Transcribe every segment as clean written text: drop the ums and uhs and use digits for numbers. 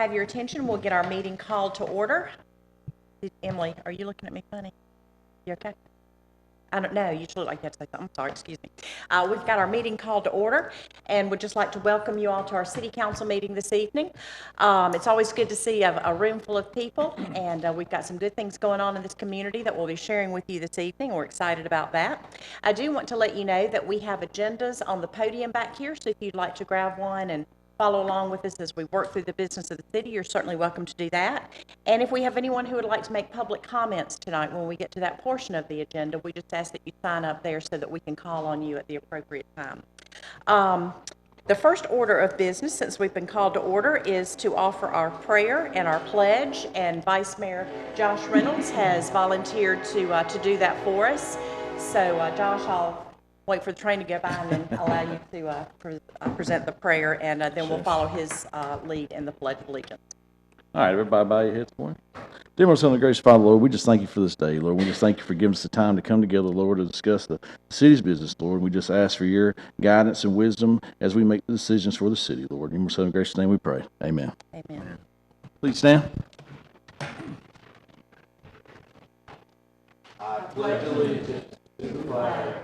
have your attention, we'll get our meeting called to order. Emily, are you looking at me funny? You okay? I don't know, you usually like that to say something. I'm sorry, excuse me. We've got our meeting called to order, and would just like to welcome you all to our city council meeting this evening. It's always good to see a room full of people, and we've got some good things going on in this community that we'll be sharing with you this evening. We're excited about that. I do want to let you know that we have agendas on the podium back here, so if you'd like to grab one and follow along with us as we work through the business of the city, you're certainly welcome to do that. And if we have anyone who would like to make public comments tonight when we get to that portion of the agenda, we just ask that you sign up there so that we can call on you at the appropriate time. The first order of business, since we've been called to order, is to offer our prayer and our pledge, and Vice Mayor Josh Reynolds has volunteered to do that for us. So Josh, I'll wait for the train to go by and then allow you to present the prayer, and then we'll follow his lead in the Pledge of Allegiance. All right, everybody bow your heads for me. Dear most Heavenly gracious Father, Lord, we just thank you for this day, Lord. We just thank you for giving us the time to come together, Lord, to discuss the city's business, Lord. We just ask for your guidance and wisdom as we make the decisions for the city, Lord. In your most Heavenly gracious name we pray. Amen. Amen. Please stand. I pledge allegiance to the flag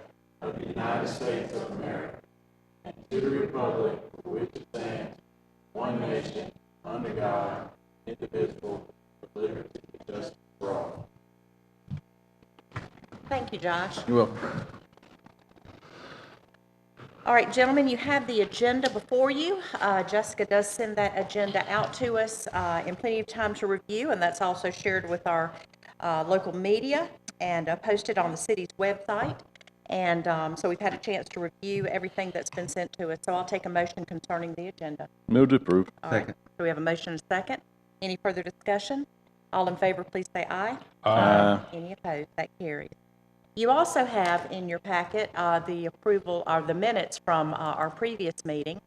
of the United States of America and to the republic for which it stands, one nation, under God, indivisible, with liberty and justice for all. Thank you, Josh. You're welcome. All right, gentlemen, you have the agenda before you. Jessica does send that agenda out to us in plenty of time to review, and that's also shared with our local media and posted on the city's website. And so we've had a chance to review everything that's been sent to us. So I'll take a motion concerning the agenda. Move to approve. All right. So we have a motion and a second. Any further discussion? All in favor, please say aye. Aye. Any opposed? That carries. You also have in your packet the approval or the minutes from our previous meeting.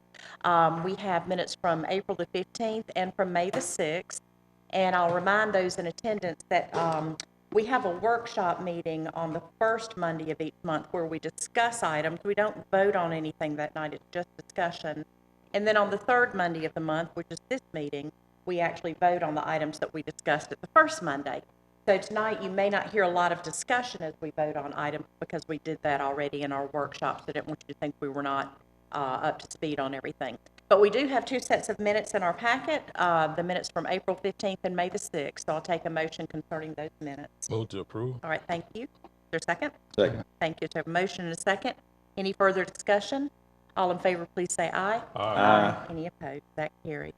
We have minutes from April the 15th and from May the 6th. And I'll remind those in attendance that we have a workshop meeting on the first Monday of each month where we discuss items. We don't vote on anything that night, it's just discussion. And then on the third Monday of the month, which is this meeting, we actually vote on the items that we discussed at the first Monday. So tonight you may not hear a lot of discussion as we vote on items because we did that already in our workshops. I didn't want you to think we were not up to speed on everything. But we do have two sets of minutes in our packet, the minutes from April 15th and May the 6th. So I'll take a motion concerning those minutes. Move to approve. All right, thank you. Is there a second? Second. Thank you. So I have a motion and a second. Any further discussion? All in favor, please say aye. Aye. Any opposed? That carries.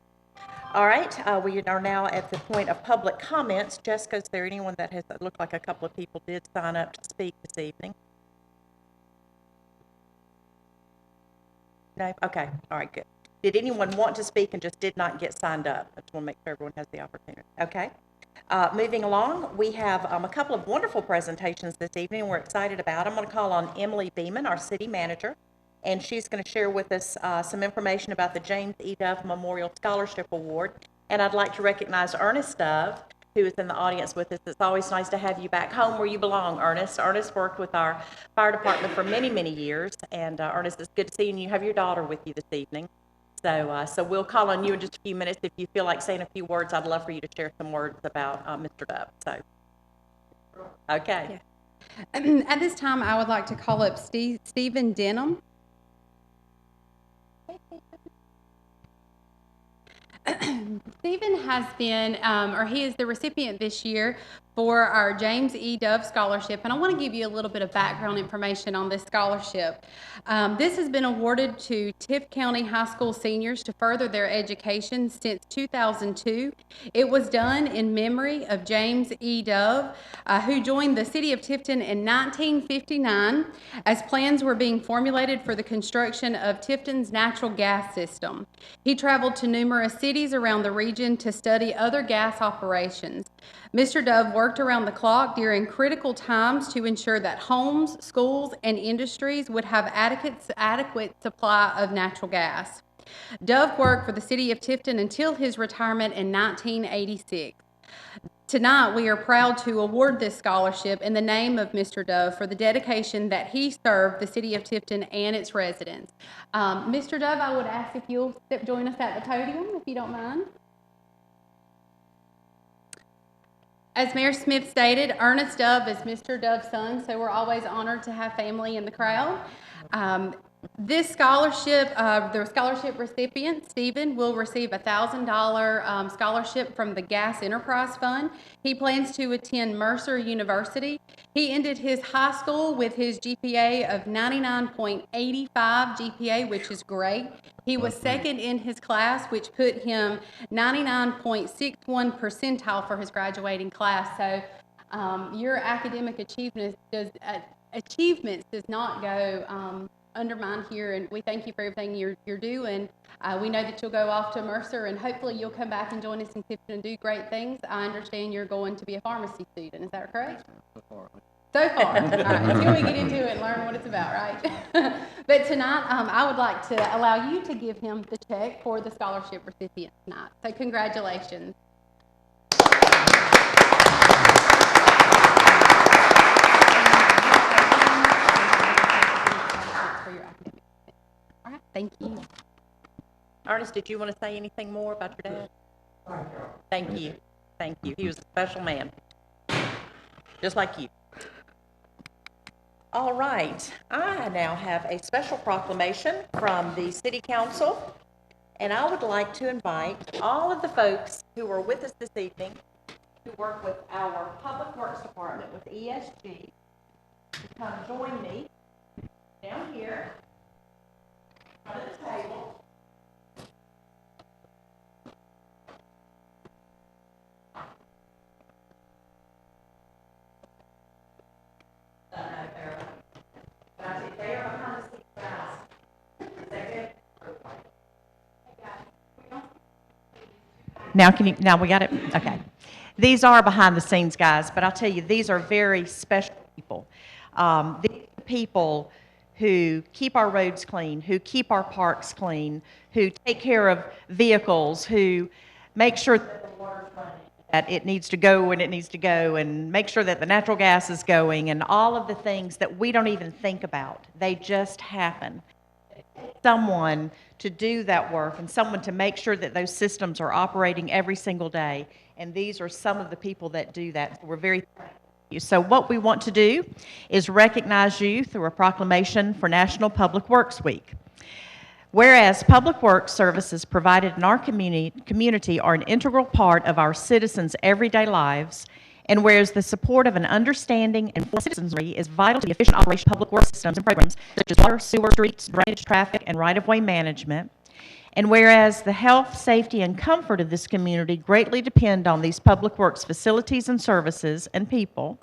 All right, we are now at the point of public comments. Jessica, is there anyone that has, it looked like a couple of people did sign up to speak this evening? No? Okay, all right, good. Did anyone want to speak and just did not get signed up? I just want to make sure everyone has the opportunity. Okay. Moving along, we have a couple of wonderful presentations this evening we're excited about. I'm going to call on Emily Beeman, our city manager, and she's going to share with us some information about the James E. Dove Memorial Scholarship Award. And I'd like to recognize Ernest Dove, who is in the audience with us. It's always nice to have you back home where you belong, Ernest. Ernest worked with our fire department for many, many years. And Ernest, it's good to see you, and you have your daughter with you this evening. So we'll call on you in just a few minutes. If you feel like saying a few words, I'd love for you to share some words about Mr. Dove. So, okay. Yeah. At this time, I would like to call up Stephen Denham. Stephen has been, or he is the recipient this year for our James E. Dove Scholarship, and I want to give you a little bit of background information on this scholarship. This has been awarded to Tift County High School seniors to further their education since 2002. It was done in memory of James E. Dove, who joined the city of Tifton in 1959 as plans were being formulated for the construction of Tifton's natural gas system. He traveled to numerous cities around the region to study other gas operations. Mr. Dove worked around the clock during critical times to ensure that homes, schools, and industries would have adequate supply of natural gas. Dove worked for the city of Tifton until his retirement in 1986. Tonight, we are proud to award this scholarship in the name of Mr. Dove for the dedication that he served the city of Tifton and its residents. Mr. Dove, I would ask if you'll join us at the podium, if you don't mind. As Mayor Smith stated, Ernest Dove is Mr. Dove's son, so we're always honored to have family in the crowd. This scholarship, the scholarship recipient, Stephen, will receive a $1,000 scholarship from the Gas Enterprise Fund. He plans to attend Mercer University. He ended his high school with his GPA of 99.85 GPA, which is great. He was second in his class, which put him 99.61 percentile for his graduating class. So your academic achievements does not go undermined here, and we thank you for everything you're doing. We know that you'll go off to Mercer, and hopefully you'll come back and join us in Tifton and do great things. I understand you're going to be a pharmacy student. Is that correct? So far. So far. All right. Until we get into it and learn what it's about, right? But tonight, I would like to allow you to give him the check for the scholarship recipient tonight. So congratulations. All right, thank you. Ernest, did you want to say anything more about your dad? Thank you. Thank you. He was a special man, just like you. All right, I now have a special proclamation from the City Council, and I would like to invite all of the folks who are with us this evening, who work with our Public Works Department with ESG, to come join me down here, front of the table. Now we got it? Okay. These are behind the scenes guys, but I'll tell you, these are very special people. These are people who keep our roads clean, who keep our parks clean, who take care of vehicles, who make sure that the water's running, that it needs to go when it needs to go, and make sure that the natural gas is going, and all of the things that we don't even think about. They just happen. Someone to do that work and someone to make sure that those systems are operating every single day. And these are some of the people that do that. So we're very thankful to you. So what we want to do is recognize you through a proclamation for National Public Works Week. Whereas public works services provided in our community are an integral part of our citizens' everyday lives, and whereas the support of an understanding and informed citizenry is vital to the efficient operation of public works systems and programs such as water, sewer, streets, drainage, traffic, and right-of-way management, and whereas the health, safety, and comfort of this community greatly depend on these public works facilities and services and people,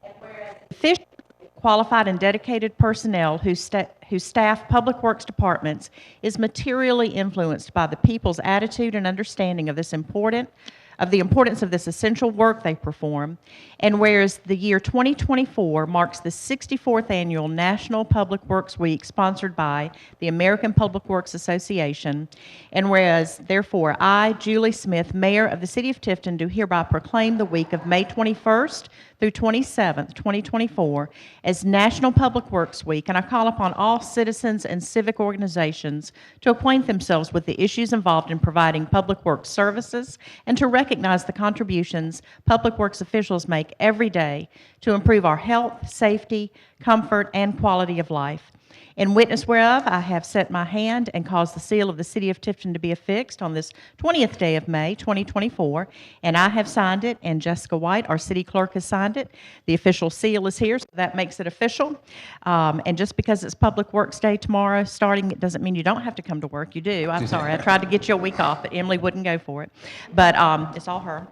and whereas efficient, qualified, and dedicated personnel who staff public works departments is materially influenced by the people's attitude and understanding of the importance of this essential work they perform, and whereas the year 2024 marks the 64th annual National Public Works Week sponsored by the American Public Works Association, and whereas, therefore, I, Julie Smith, Mayor of the City of Tifton, do hereby proclaim the week of May 21st through 27th, 2024, as National Public Works Week, and I call upon all citizens and civic organizations to acquaint themselves with the issues involved in providing public works services and to recognize the contributions public works officials make every day to improve our health, safety, comfort, and quality of life. In witness whereof, I have set my hand and caused the seal of the City of Tifton to be affixed on this 20th day of May, 2024, and I have signed it, and Jessica White, our city clerk, has signed it. The official seal is here, so that makes it official. And just because it's Public Works Day tomorrow starting, it doesn't mean you don't have to come to work. You do. I'm sorry. I tried to get you a week off, but Emily wouldn't go for it. But it's all her.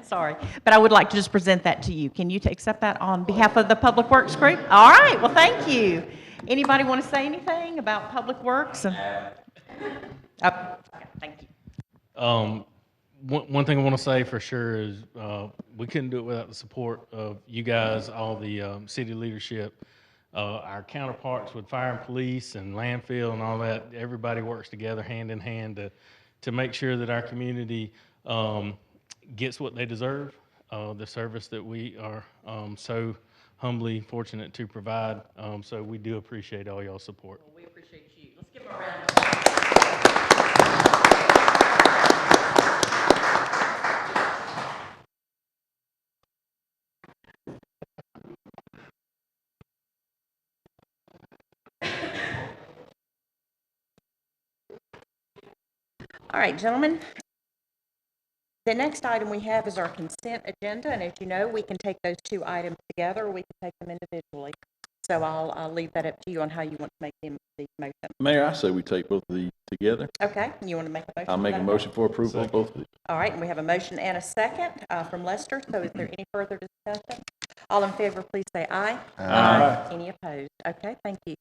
Sorry. But I would like to just present that to you. Can you accept that on behalf of the Public Works group? All right. Well, thank you. Anybody want to say anything about Public Works? Thank you. One thing I want to say for sure is we couldn't do it without the support of you guys, all the city leadership, our counterparts with fire and police and landfill and all that. Everybody works together hand in hand to make sure that our community gets what they deserve, the service that we are so humbly fortunate to provide. So we do appreciate all y'all's support. Well, we appreciate you. Let's give them a round of applause. right, gentlemen. The next item we have is our consent agenda, and as you know, we can take those two items together, or we can take them individually. So I'll leave that up to you on how you want to make the motion. Mayor, I say we take both of these together. Okay, you want to make a motion? I'll to make that a effect? motion for approval of both of these. All right, and we have a motion and a second from Lester. So is there any further discussion? All in favor, please say aye. Aye. Any opposed? Okay, thank you.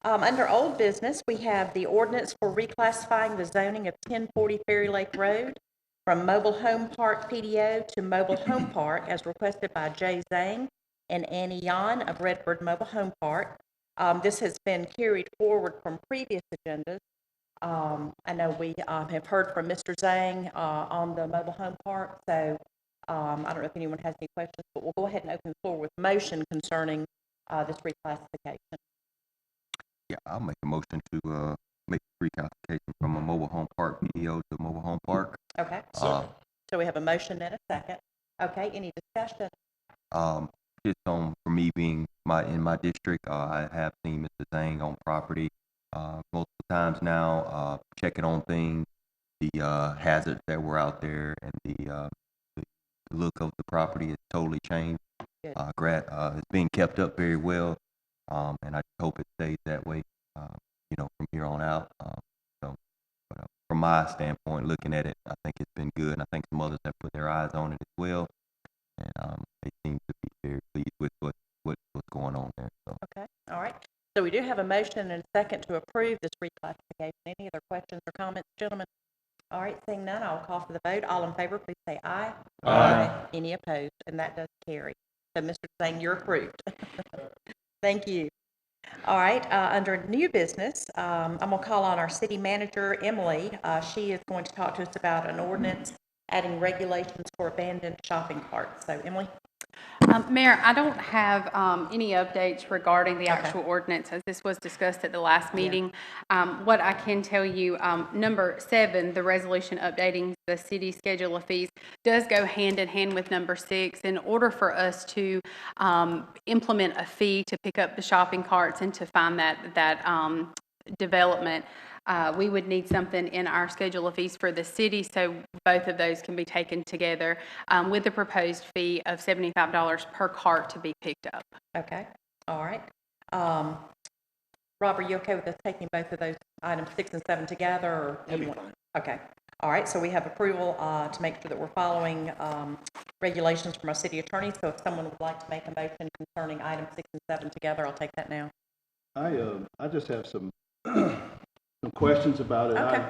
Under old business, we have the ordinance for reclassifying the zoning of 1040 Ferry Lake Road from mobile home park PDO to mobile home park as requested by Jay Zhang and Annie Yan of Redford Mobile Home Park. This has been carried forward from previous agendas. I know we have heard from Mr. Zhang on the mobile home park, so I don't know if anyone has any questions, but we'll go ahead and open the floor with motion concerning this reclassification. Yeah, I'll make a motion to make reclassification from a mobile home park PDO to a mobile home park. Okay, Uh, so we have a motion and a second. Okay, any discussion? Just for me being in my district, I have seen Mr. Zhang on property multiple times now, checking on things, the hazards that were out there, and the look of the property has totally changed. Good. It's being kept up very well, and I hope it stays that way, from here on out. From my standpoint, looking at it, I think it's been good, and I think some others have put their eyes on it as well, and they seem to be very pleased with what's going on there. So. Okay, all right. So we do have a motion and a second to approve this reclassification. Any other questions or comments, gentlemen? All right, seeing none, I'll call for the vote. All in favor, please say aye. Aye. Any opposed? And that does carry. So, Mr. Zhang, you're approved. Thank you. All right, under new business, I'm going to call on our city manager, Emily. She is going to talk to us about an ordinance adding regulations for abandoned shopping carts. So, Emily? Mayor, I don't have any updates regarding the actual ordinance, as this was discussed at the last meeting. What I can tell you, number 7, the resolution updating the city schedule of fees, does go hand in hand with number 6. In order for us to implement a fee to pick up the shopping carts and to find that development, we would need something in our schedule of fees for the city, so both of those can be taken together with the proposed fee of $75 per cart to be picked up. Okay, all right. Rob, are you okay with us taking both of those items 6 and 7 together? Or That'd be fine. Okay, all right, so we have approval to make sure that we're following regulations from our city attorney. So if someone would like to make a motion concerning items 6 and 7 together, I'll take that now. I just have some some questions about it. Okay.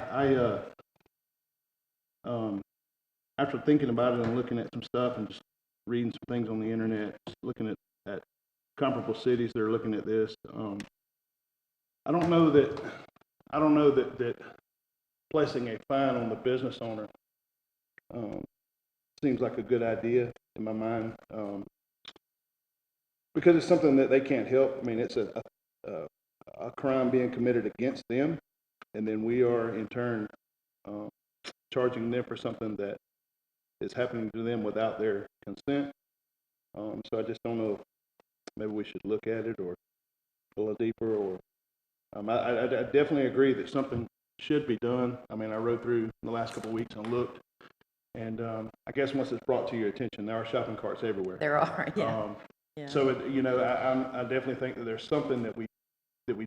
After thinking about it and looking at some stuff and just reading some things on the internet, just looking at comparable cities that are looking at this, I don't know that placing a fine on the business owner seems like a good idea in my mind, because it's something that they can't help. I mean, it's a crime being committed against them, and then we are in turn charging them for something that is happening to them without their consent. So I just don't know if maybe we should look at it or a little deeper, or I definitely agree that something should be done. I mean, I rode through the last couple of weeks and looked, and I guess once it's brought to your attention, there are shopping carts everywhere. There are, yeah. So I definitely think that there's something that we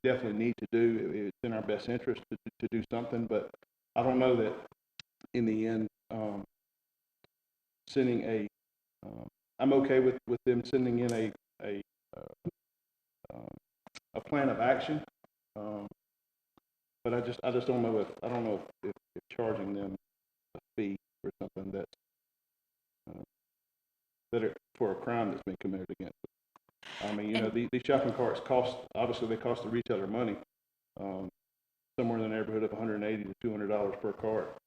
definitely need to do. It's in our best interest to do something, but I don't know that in the end, sending I'm okay with them sending in a plan of action, but I just don't know if charging them a fee for something that's for a crime that's been committed against them. I mean, these shopping carts obviously they cost the retailer money, somewhere in the neighborhood of $180 to $200 per cart.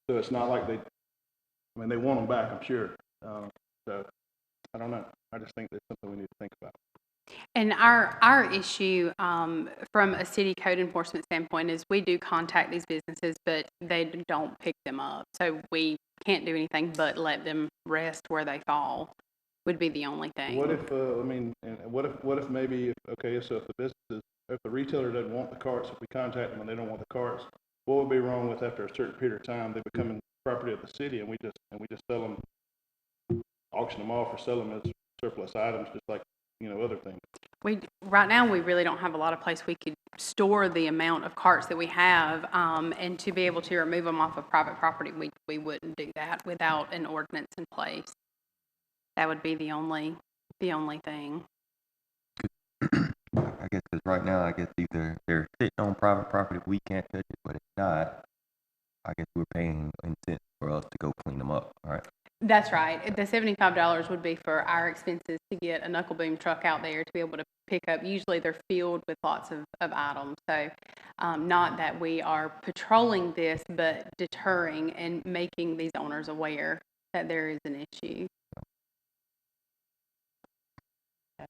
So it's not like they want them back, I'm sure. So I don't know. I just think that's something we need to think about. And our issue from a city code enforcement standpoint is we do contact these businesses, but they don't pick them up. So we can't do anything but let them rest where they fall. Would be the only thing. What if what if maybe if the retailer doesn't want the carts, if we contact them and they don't want the carts, what would be wrong with after a certain period of time, they become property of the city and we just sell them, auction them off or sell them as surplus items, just like, other things. Right now, we really don't have a lot of place we could store the amount of carts that we have, and to be able to remove them off of private property, we wouldn't do that without an ordinance in place. That would be the only thing. I guess because right now, I guess either they're sitting on private property, we can't touch it, but if not, I guess we're paying incentive for us to go clean them up, all right? That's right. The $75 would be for our expenses to get a knuckle boom truck out there to be able to pick up. Usually they're filled with lots of items. So not that we are patrolling this, but deterring and making these owners aware that there is an issue.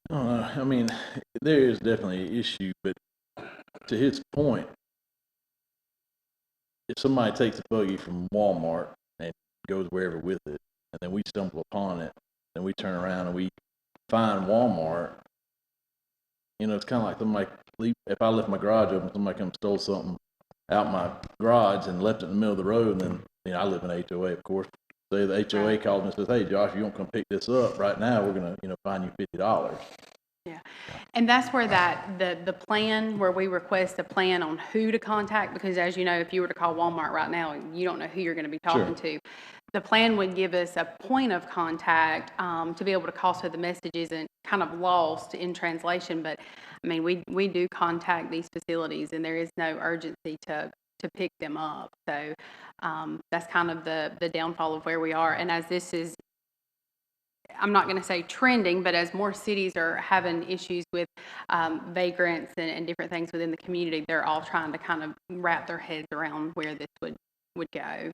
I mean, there is definitely an issue, but to his point, if somebody takes a buggy from Walmart and goes wherever with it, and then we stumble upon it, and we turn around and we find Walmart, it's kind of like somebody, if I left my garage open, somebody come stole something out my garage and left it in the middle of the road, and then, I live in a HOA, of course. Say the HOA calls me and says, hey, Josh, you don't come pick this up right now, we're going to, fine you $50. Yeah, and that's where the plan, where we request a plan on who to contact, because as you know, if you were to call Walmart right now, you don't know who you're going to be talking to. The plan would give us a point of contact to be able to call, so the message isn't kind of lost in translation. But I mean, we do contact these facilities, and there is no urgency to pick them up. So that's kind of the downfall of where we are. And as this is, I'm not going to say trending, but as more cities are having issues with vagrants and different things within the community, they're all trying to kind of wrap their heads around where this would go.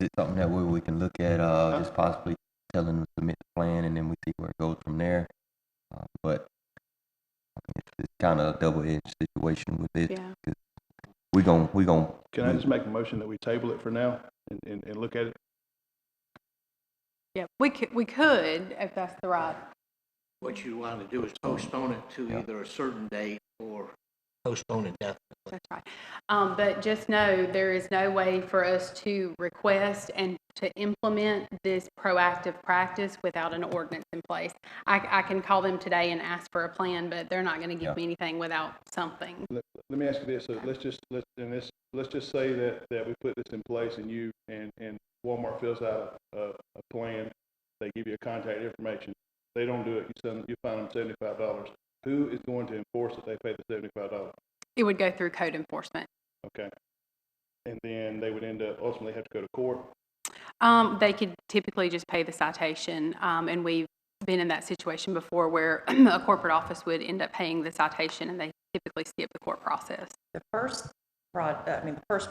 Is it something that we can look at, just possibly telling them to submit the plan and then we see where it goes from there? But I mean, it's kind of a double-edged situation with this. Yeah. 'Cause we gon' Can I just make a motion that we table it for now and look at it? Yeah, we could if that's the right. What you want to do is postpone it to either a certain date or postpone it definitely. That's right. But just know there is no way for us to request and to implement this proactive practice without an ordinance in place. I can call them today and ask for a plan, but they're not going to give me anything without something. Let me ask you this. So let's just say that we put this in place and you and Walmart fills out a plan. They give you a contact information. They don't do it. You fine them $75. Who is going to enforce that they pay the $75? It would go through code enforcement. Okay. And then they would ultimately have to go to court. They could typically just pay the citation, and we've been in that situation before where a corporate office would end up paying the citation, and they typically skip the court process. The first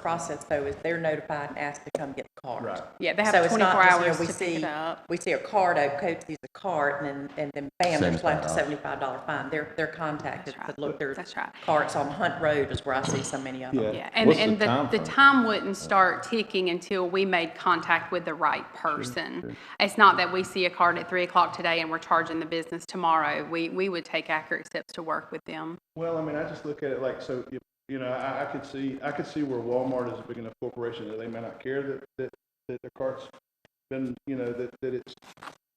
process, though, is they're notified and asked to come get the cart. Right. Yeah, they So have it's 24 not just, hours we to pick see, it up. we see a cart, code sees a cart, and then bam, there's left a $75. $75 fine. They're contacted, That's right. but look, there's That's right. carts on Hunt Road is where I see so many of them. Yeah, What's and the time the frame? time wouldn't start ticking until we made contact with the right person. It's not that we see a card at 3 o'clock today and we're charging the business tomorrow. We would take accurate steps to work with them. Well, I mean, I just look at it like, so, I could see where Walmart is a big enough corporation that they may not care that the cart's been, that it's,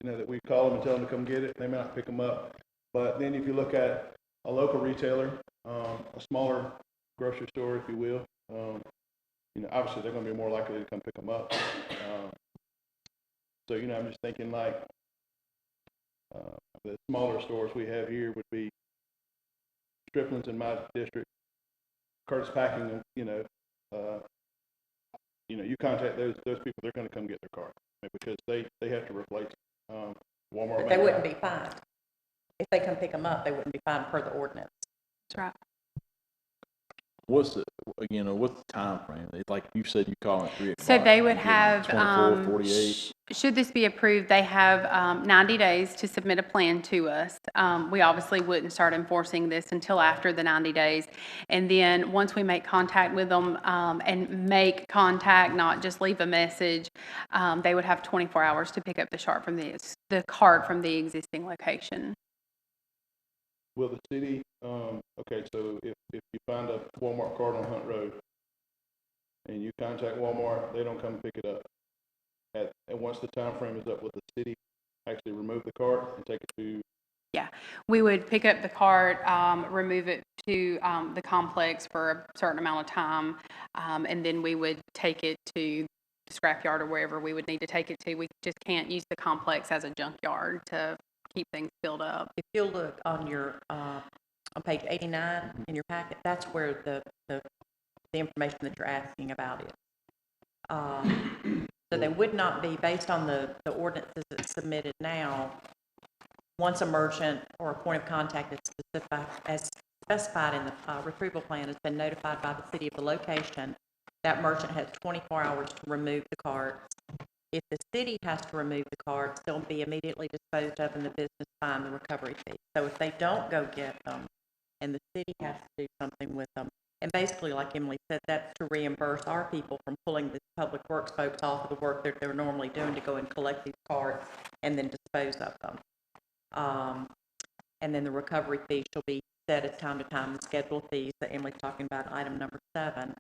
that we call them and tell them to come get it. They may not pick them up. But then if you look at a local retailer, a smaller grocery store, if you will, obviously they're going to be more likely to come pick them up. So, I'm just thinking like the smaller stores we have here would be Strickland's in my district, Curtis Packing, you contact those people, they're going to come get their car because they have to replace Walmart. But they wouldn't be fined. If they come pick them up, they wouldn't be fined per the ordinance. That's right. What's the time frame? Like you said, you call at 3 o'clock. So they would you get have, 24, 48. should this be approved, they have 90 days to submit a plan to us. We obviously wouldn't start enforcing this until after the 90 days. And then once we make contact with them and make contact, not just leave a message, they would have 24 hours to pick up the cart from the existing location. Will the city, okay, so if you find a Walmart card on Hunt Road and you contact Walmart, they don't come and pick it up. And once the time frame is up, will the city actually remove the cart and take it to? Yeah, we would pick up the cart, remove it to the complex for a certain amount of time, and then we would take it to the scrapyard or wherever we would need to take it to. We just can't use the complex as a junkyard to keep things filled up. If you'll look on your, on page 89 in your packet, that's where the information that you're asking about is. So they would not be, based on the ordinances that's submitted now, once a merchant or a point of contact as specified in the retrieval plan has been notified by the city of the location, that merchant has 24 hours to remove the carts. If the city has to remove the carts, they'll be immediately disposed of and the business fine the recovery fee. So if they don't go get them and the city has to do something with them, and basically, like Emily said, that's to reimburse our people from pulling the public works folks off of the work that they're normally doing to go and collect these carts and then dispose of them. And then the recovery fee shall be set as time to time, the scheduled fees that Emily's talking about, item number 7.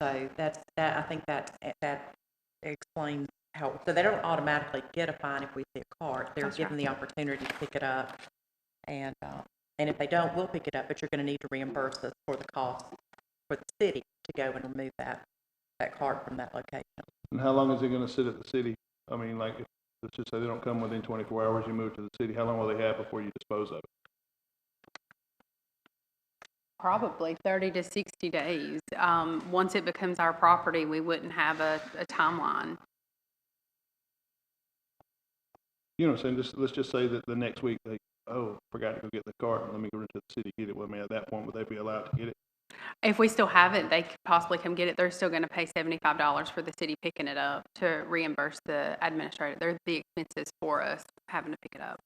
So that's that. I think that explains how. So they don't automatically get a fine if we see a cart. They're given the opportunity to pick it up, and if they don't, we'll pick it up. But you're going to need to reimburse us for the cost for the city to go and remove that cart from that location. And how long is it gonna sit at the city? I mean, like, let's just say they don't come within 24 hours, you move to the city, how long will they have before you dispose of it? Probably 30 to 60 days. Once it becomes our property, we wouldn't have a timeline. You know what I'm saying? Let's just say that the next week they, forgot to go get the cart, let me go into the city, get it with me. At that point, would they be allowed to get it? If we still have it, they could possibly come get it. They're still going to pay $75 for the city picking it up to reimburse the administrator. They're the expenses for us having to pick it up.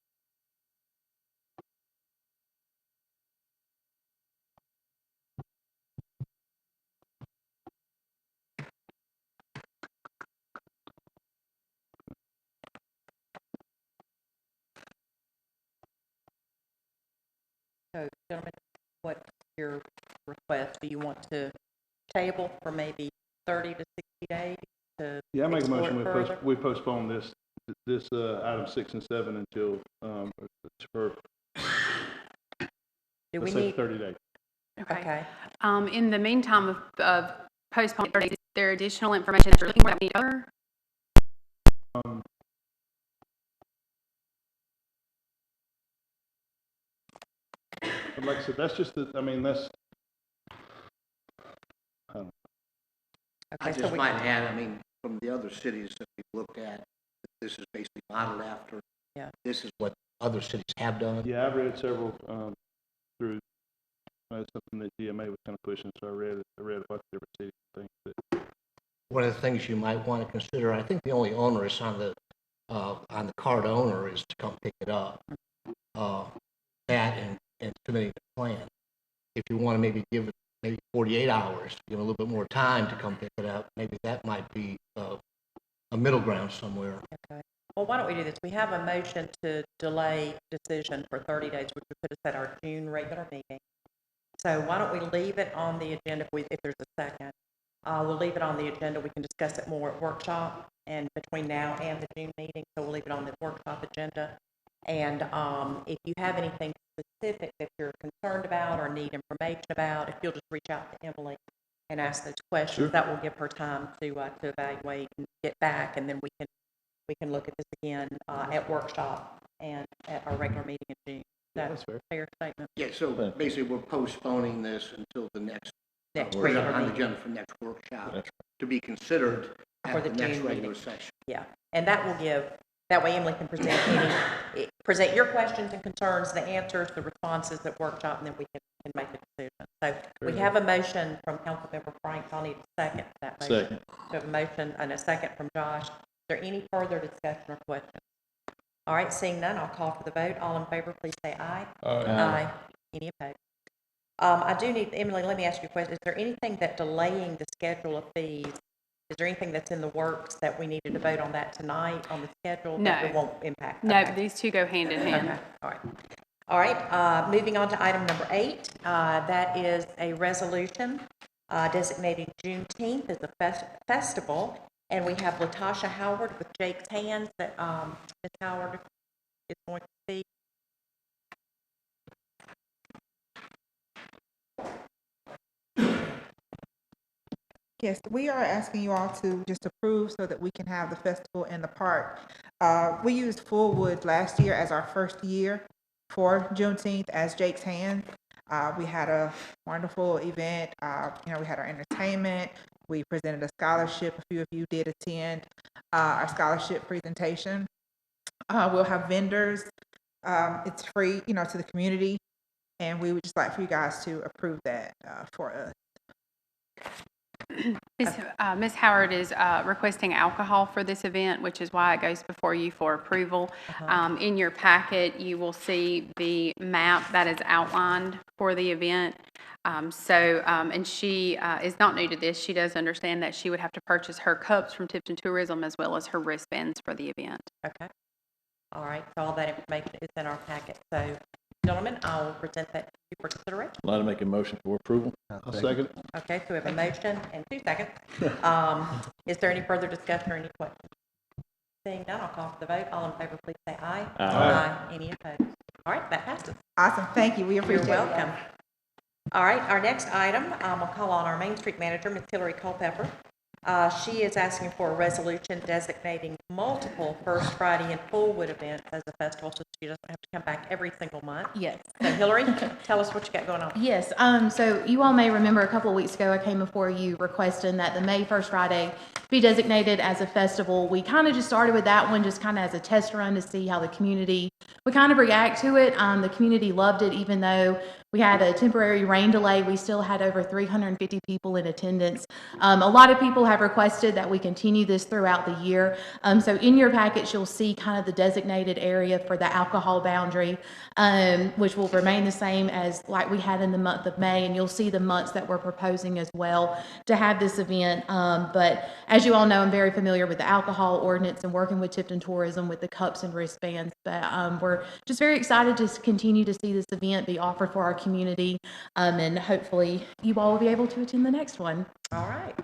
So, gentlemen, what's your request? Do you want to table for maybe 30 to 60 days to Yeah, I make a explore motion, it further? we postpone this item 6 and 7 until, for, Do we let's say need, 30 days. okay. In the meantime of postponing, is there additional information that you're looking for that we need to cover? But like I said, that's just I don't know. I Okay, so just we, might add, I mean, from the other cities that we've looked at, this is basically modeled after. Yeah. This is what other cities have done. Yeah, I've read several, through, something that GMA was kind of pushing, so I read a bunch of different cities and things that. One of the things you might want to consider, I think the only onerous on the card owner is to come pick it up. That and submitting the plan. If you want to maybe give it maybe 48 hours, give it a little bit more time to come pick it up, maybe that might be a middle ground somewhere. okay. Well, why don't we do this? We have a motion to delay decision for 30 days, which would put us at our June regular meeting. So why don't we leave it on the agenda if there's a second? We'll leave it on the agenda. We can discuss it more at workshop and between now and the June meeting. So we'll leave it on the workshop agenda. And if you have anything specific that you're concerned about or need information about, if you'll just reach out to Emily and ask those questions, that will give her time to evaluate and get back, and then we can look at this again at workshop and at our regular meeting in June. That's a fair statement. Yeah, so basically we're postponing this until the next Regular on the meeting. agenda for next workshop to be considered For at the the next June regular meeting. session. Yeah, and that will give, that way Emily can present your questions and concerns, the answers, the responses at workshop, and then we can make a decision. So we have a motion from Councilmember Franks. I'll need a second for that motion. Second. We have a motion and a second from Josh. Is there any further discussion or questions? All right, seeing none, I'll call for the vote. All in favor, please say aye. Aye. Any opposed? I do need, Emily, let me ask you a question. Is there anything that delaying the schedule of fees, is there anything that's in the works that we needed to vote on that tonight on the schedule? No. That it won't impact? No, Okay. these two go hand in hand. Okay, all right. All right, moving on to item number 8. That is a resolution designating Juneteenth as a festival. And we have Latasha Howard with Jake's Hands that Ms. Howard is going to speak. Yes, we are asking you all to just approve so that we can have the festival in the park. We used Fullwood last year as our first year for Juneteenth as Jake's Hand. We had a wonderful event. We had our entertainment. We presented a scholarship. A few of you did attend our scholarship presentation. We'll have vendors. It's free, to the community. And we would just like for you guys to approve that for us. Ms. Howard is requesting alcohol for this event, which is why it goes before you for approval. In your packet, you will see the map that is outlined for the event. And she is not new to this. She does understand that she would have to purchase her cups from Tipton Tourism as well as her wristbands for the event. Okay. All right, so all that information is in our packet. So, gentlemen, I will present that to you for consideration. I'd like to make a motion for approval. I'll second it. Okay, so we have a motion and 2 seconds. Is there any further discussion or any questions? Seeing none, I'll call for the vote. All in favor, please say aye. Aye. Any opposed? All right, that passes. Awesome. Thank you. We appreciate You're it. welcome. All right, our next item, we'll call on our Main Street manager, Ms. Hillary Culpepper. She is asking for a resolution designating multiple First Friday and Fullwood events as a festival, so she doesn't have to come back every single month. Yes. So Hillary, tell us what you got going on. Yes. So you all may remember a couple of weeks ago, I came before you requesting that the May 1st Friday be designated as a festival. We kind of just started with that one, just kind of as a test run to see how the community would kind of react to it. The community loved it, even though we had a temporary rain delay. We still had over 350 people in attendance. A lot of people have requested that we continue this throughout the year. So in your package, you'll see kind of the designated area for the alcohol boundary, which will remain the same as like we had in the month of May. And you'll see the months that we're proposing as well to have this event. But as you all know, I'm very familiar with the alcohol ordinance and working with Tipton Tourism with the cups and wristbands. But we're just very excited to continue to see this event be offered for our community, and hopefully you all will be able to attend the next one. All right.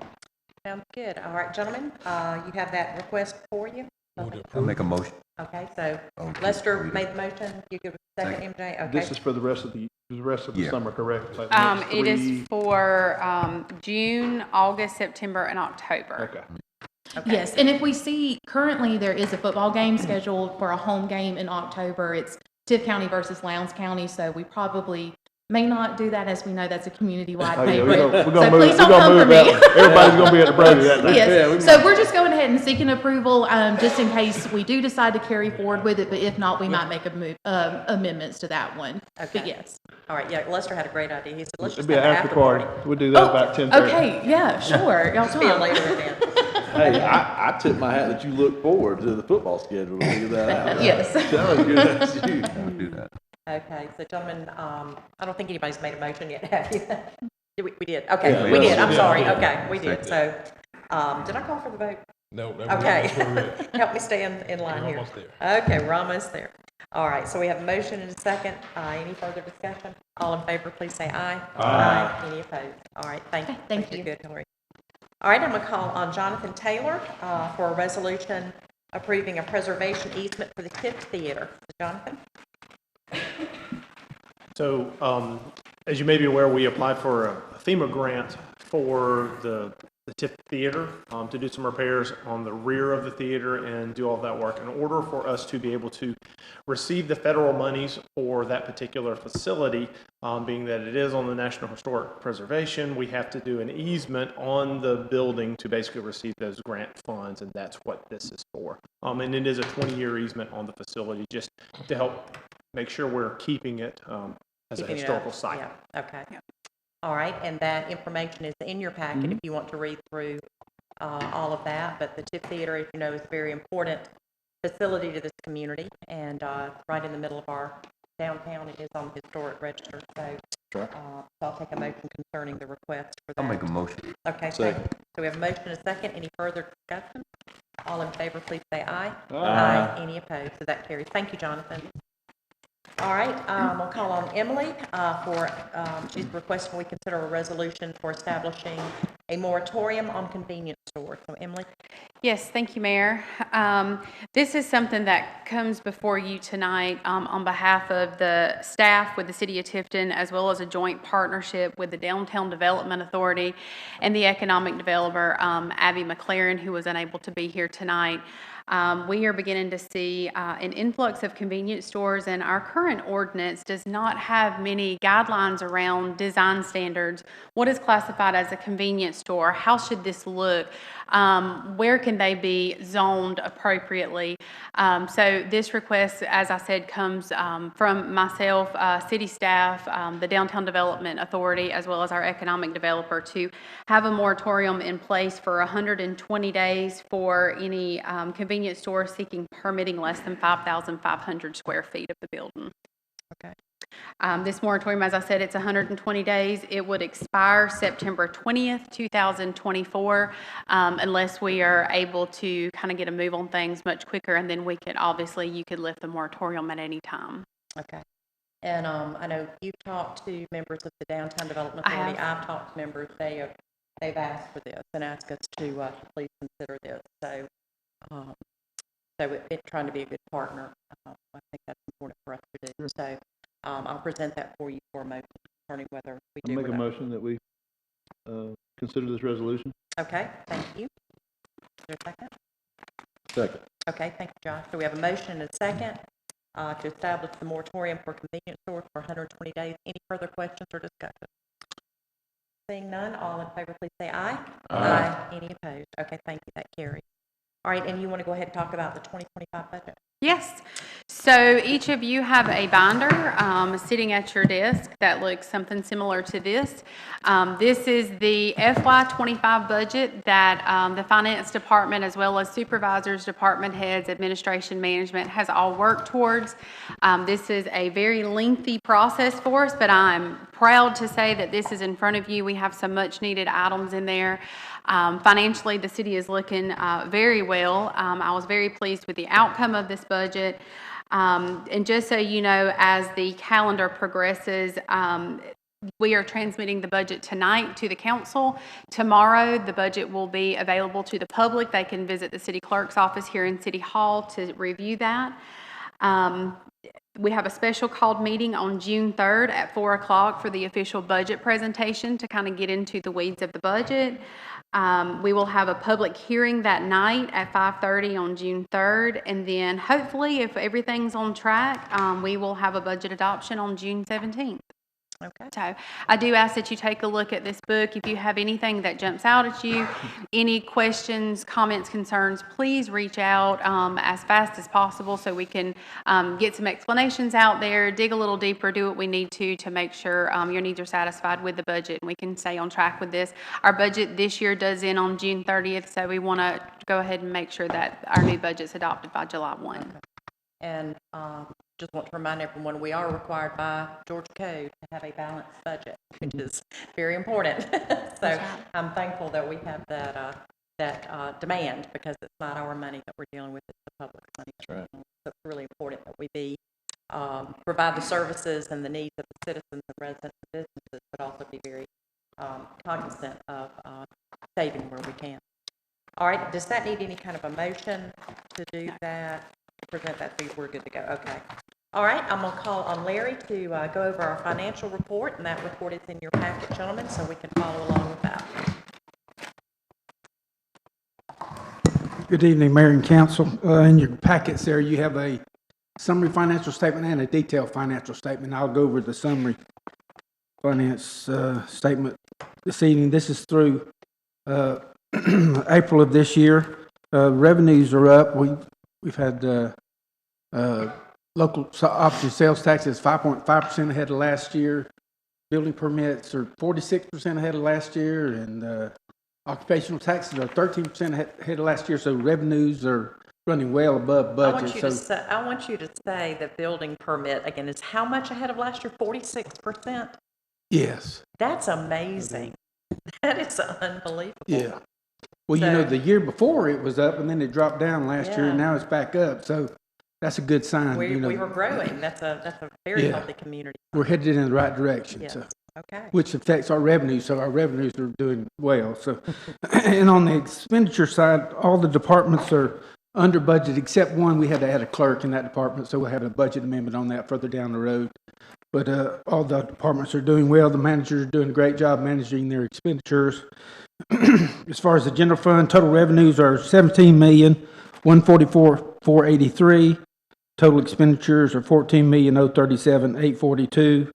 Sounds good. All right, gentlemen, you have that request for you? I'll make a motion. Okay, so Okay, Lester read it. made the motion. You give a second, MJ? Okay. This is for the rest of the Yeah. summer, correct? Like the next It is 3 for June, August, September, and October. Okay. Okay. Yes, and if we see, currently there is a football game scheduled for a home game in October. It's Tift County versus Lowndes County, so we probably may not do that, as we know that's a community-wide Oh, yeah, favorite. we're So gonna move, please we're don't gonna come for move me. that. Everybody's gonna be at the Brady that day. Yes, so we're just going ahead and seeking approval, just in case we do decide to carry forward with it, but if not, we might make amendments to that one. Okay. But yes. All right, yeah, Lester had a great idea. He said, let's It'll just be an have an after after party. party. We'll do that about 10:30. Okay, yeah, sure. Y'all Just be a come. later event. Hey, I tip my hat that you look forward to the football schedule to figure that out. Yes. That was good. That's you. I'll do that. Okay, so gentlemen, I don't think anybody's made a motion yet, have you? We did, okay, Yeah, we we did, I'm did. sorry, Yeah. okay, we did, so, did I call for the vote? No. Okay, help me stay in line here. almost there. Okay, we're almost there. All right, so we have a motion and a second. Any further discussion? All in favor, please say aye. Aye. Any opposed? All right, thank you. Thank you. Good, Hillary. All right, I'm going to call on Jonathan Taylor for a resolution approving a preservation easement for the Tift Theater. Jonathan? So, as you may be aware, we applied for a FEMA grant for the TIFF Theater to do some repairs on the rear of the theater and do all that work. In order for us to be able to receive the federal monies for that particular facility, being that it is on the National Historic Preservation, we have to do an easement on the building to basically receive those grant funds, and that's what this is for. And it is a 20-year easement on the facility just to help make sure we're keeping it as a Keeping it historical up. site. Yeah, okay. All right, and that information is in your packet if you want to read through all of that. But the Tift Theater, as you know, is a very important facility to this community, and right in the middle of our downtown. It is on the historic register, so Sure. I'll take a motion concerning the request for that. I'll make a motion. Okay, Second. so we have a motion and a second. Any further discussion? All in favor, please say aye. Aye. Any opposed? So that carries. Thank you, Jonathan. All right, we'll call on Emily she's requesting we consider a resolution for establishing a moratorium on convenience stores. So Emily? Yes, thank you, Mayor. This is something that comes before you tonight on behalf of the staff with the City of Tifton, as well as a joint partnership with the Downtown Development Authority and the economic developer, Abby McLaren, who was unable to be here tonight. We are beginning to see an influx of convenience stores, and our current ordinance does not have many guidelines around design standards. What is classified as a convenience store? How should this look? Where can they be zoned appropriately? So this request, as I said, comes from myself, city staff, the Downtown Development Authority, as well as our economic developer, to have a moratorium in place for 120 days for any convenience store seeking permitting less than 5,500 square feet of the building. Okay. This moratorium, as I said, it's 120 days. It would expire September 20th, 2024, unless we are able to kind of get a move on things much quicker, and then you could lift the moratorium at any time. Okay. And I know you've talked to members of the Downtown Development I Authority. have. I've talked to members. They've asked for this and asked us to please consider this. So it's trying to be a good partner. I think that's important for us to do. So I'll present that for you for a motion concerning whether we do. I'll make a motion that we consider this resolution. Okay, thank you. Is there a second? Second. Okay, thank you, Josh. So we have a motion and a second to establish the moratorium for convenience stores for 120 days. Any further questions or discussion? Seeing none, all in favor, please say aye. Aye. Any opposed? Okay, thank you. That carries. All right, and you want to go ahead and talk about the 2025 budget? Yes. So each of you have a binder sitting at your desk that looks something similar to this. This is the FY25 budget that the Finance Department, as well as supervisors, department heads, administration, management, has all worked towards. This is a very lengthy process for us, but I'm proud to say that this is in front of you. We have some much needed items in there. Financially, the city is looking very well. I was very pleased with the outcome of this budget. And just so you know, as the calendar progresses, we are transmitting the budget tonight to the council. Tomorrow, the budget will be available to the public. They can visit the city clerk's office here in City Hall to review that. We have a special called meeting on June 3rd at 4 o'clock for the official budget presentation to kind of get into the weeds of the budget. We will have a public hearing that night at 5:30 on June 3rd, and then hopefully, if everything's on track, we will have a budget adoption on June 17th. Okay. So I do ask that you take a look at this book. If you have anything that jumps out at you, any questions, comments, concerns, please reach out as fast as possible so we can get some explanations out there, dig a little deeper, do what we need to make sure your needs are satisfied with the budget, and we can stay on track with this. Our budget this year does end on June 30th, so we want to go ahead and make sure that our new budget's adopted by July 1. Okay. And just want to remind everyone, we are required by Georgia Code to have a balanced budget, which is very important. So I'm thankful that we have that demand, because it's not our money that we're dealing with, it's the public's money. That's right. So it's really important that we provide the services and the needs of the citizens and residents and businesses, but also be very cognizant of saving where we can. All right, does that need any kind of a motion to do that? Present that to you, we're good to go. Okay. All right, I'm going to call on Larry to go over our financial report, and that report is in your packet, gentlemen, so we can follow along with that. Good evening, Mayor and Council. In your packets there, you have a summary financial statement and a detailed financial statement. I'll go over the summary finance statement this evening. This is through April of this year. Revenues are up. We've had local option sales taxes 5.5% ahead of last year. Building permits are 46% ahead of last year, and occupational taxes are 13% ahead of last year. So revenues are running well above budget. I want you to say the building permit again is how much ahead of last year? 46%. Yes. That's amazing. That is unbelievable. Yeah. Well, you know, the year before it was up, and then it dropped down last year, and now it's back up. So that's a good sign, We you know. were growing. That's a very Yeah. healthy community. We're headed in the right direction, Yes. so, Okay. which affects our revenue, so our revenues are doing well, so. And on the expenditure side, all the departments are under budget, except one, we had to add a clerk in that department, so we'll have a budget amendment on that further down the road. But, all the departments are doing well, the managers are doing a great job managing their expenditures. As far as the general fund, total revenues are 17,144,483. Total expenditures are 14,037,842,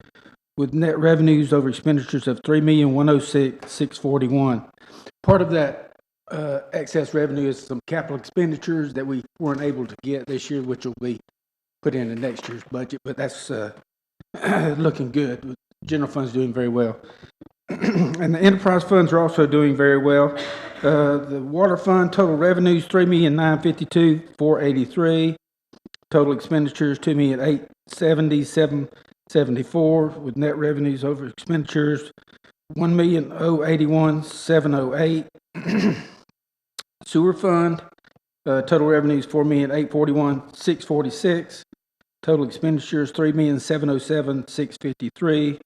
with net revenues over expenditures of 3,106,641. Part of that excess revenue is some capital expenditures that we weren't able to get this year, which will be put into next year's budget, but that's looking good. General fund's doing very well. And the enterprise funds are also doing very well. The water fund, total revenues, 3,952,483. Total expenditures, 2,870,774, with net revenues over expenditures, 1,081,708. Sewer fund, total revenues, 4,841,646. Total expenditures, 3,707,653,